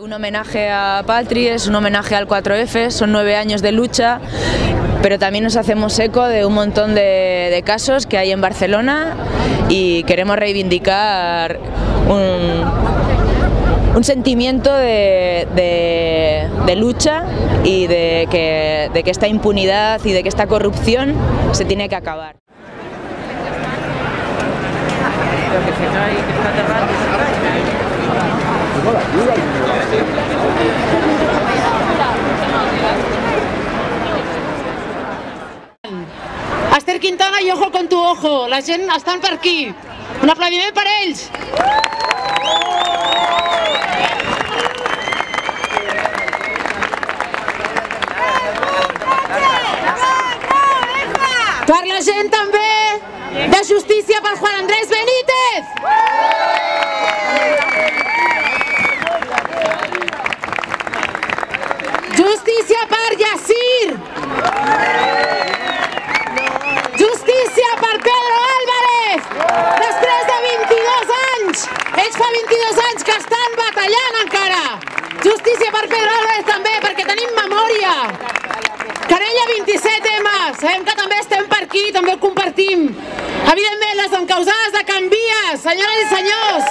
Un homenaje a Patri, es un homenaje al 4F, son 9 años de lucha, pero también nos hacemos eco de un montón de casos que hay en Barcelona y queremos reivindicar un sentimiento de lucha y de que esta impunidad y de que esta corrupción se tiene que acabar. Esther Quintana i Ojo con tu ojo, la gent estan per aquí. Un aplaudiment per ells. Per la gent també de justícia per Juan Andrés Benítez. Justícia per Yassir. Justícia per Pedro Álvarez. Després de 22 anys, ells fa 22 anys que estan batallant encara. Justícia per Pedro Álvarez també, perquè tenim memòria. Querella 27M, sabem que també estem per aquí, també ho compartim. Evidentment, les encausades de Can Vies, senyores i senyors.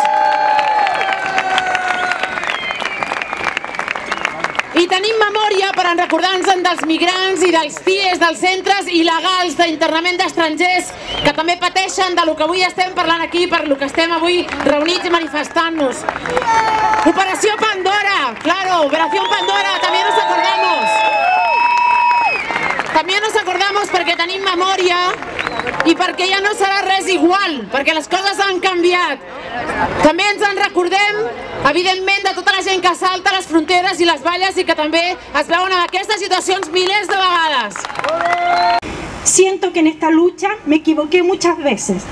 I tenim memòria per recordar-nos dels migrants i dels CIEs, dels centres il·legals d'internament d'estrangers que també pateixen del que avui estem parlant aquí, per lo que estem avui reunits i manifestant-nos. Operació Pandora, claro, Operació Pandora, també nos acordamos. També nos acordamos perquè tenim memòria i perquè ja no serà res igual, perquè les coses han canviat. També ens en recordem, evidentment, de tota la gent que salta les fronteres i les valles i que també es veuen en aquestes situacions milers de vegades. Siento que en esta lucha me equivoqué muchas veces,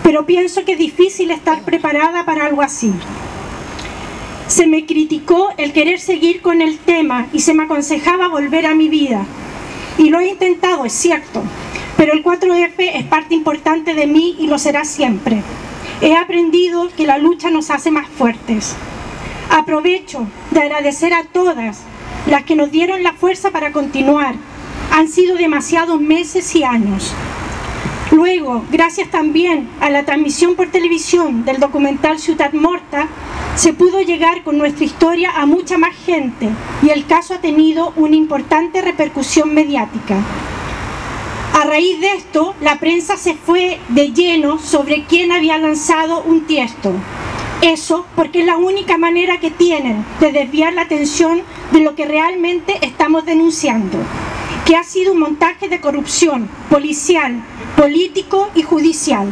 pero pienso que es difícil estar preparada para algo así. Se me criticó el querer seguir con el tema y se me aconsejaba volver a mi vida. Y lo he intentado, es cierto, pero el 4F es parte importante de mí y lo será siempre. He aprendido que la lucha nos hace más fuertes. Aprovecho de agradecer a todas las que nos dieron la fuerza para continuar. Han sido demasiados meses y años. Luego, gracias también a la transmisión por televisión del documental Ciutat Morta, se pudo llegar con nuestra historia a mucha más gente y el caso ha tenido una importante repercusión mediática. A raíz de esto, la prensa se fue de lleno sobre quién había lanzado un tiesto. Eso porque es la única manera que tienen de desviar la atención de lo que realmente estamos denunciando, que ha sido un montaje de corrupción policial, político y judicial,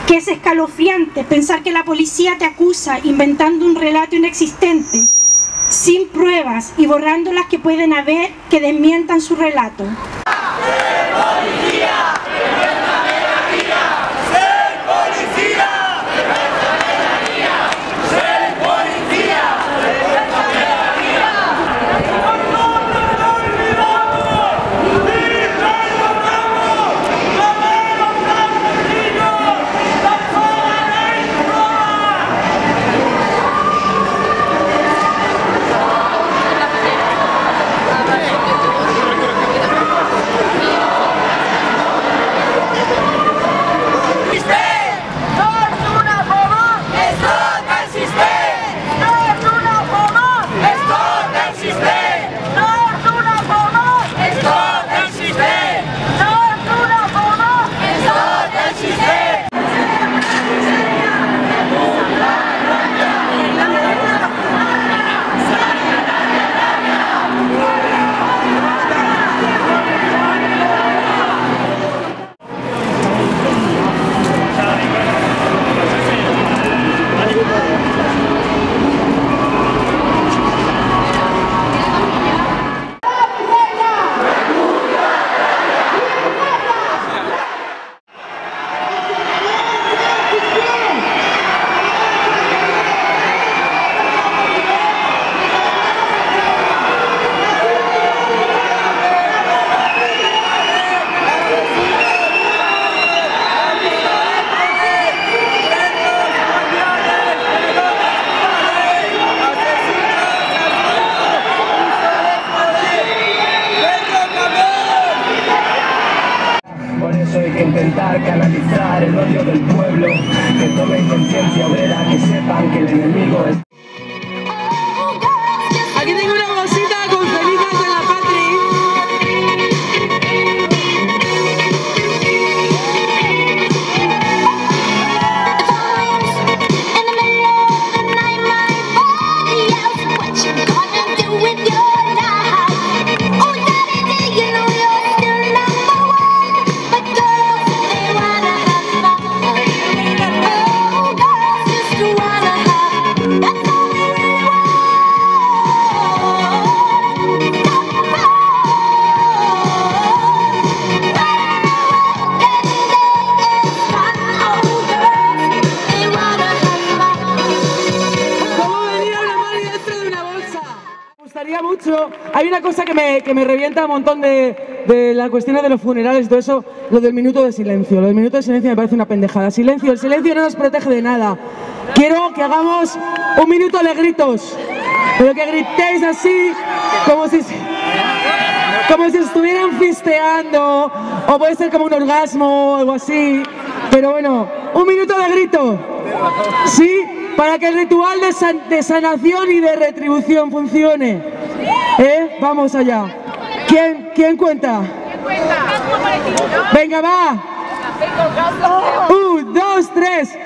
que es escalofriante pensar que la policía te acusa inventando un relato inexistente, sin pruebas y borrando las que pueden haber que desmientan su relato. intentar canalizar el odio del pueblo, que tomen conciencia obrera, que sepan que el enemigo es... Aquí tengo una bolsita con cenizas de la Patri. Mucho. Hay una cosa que me revienta un montón de las cuestiones de los funerales y todo eso, lo del minuto de silencio. Lo del minuto de silencio me parece una pendejada. Silencio, el silencio no nos protege de nada. Quiero que hagamos un minuto de gritos, pero que gritéis así, como si estuvieran fisteando, o puede ser como un orgasmo o algo así. Pero bueno, un minuto de grito, ¿sí? Para que el ritual de sanación y de retribución funcione. Vamos allá. ¿Quién cuenta? Venga, va. 1, 2, 3.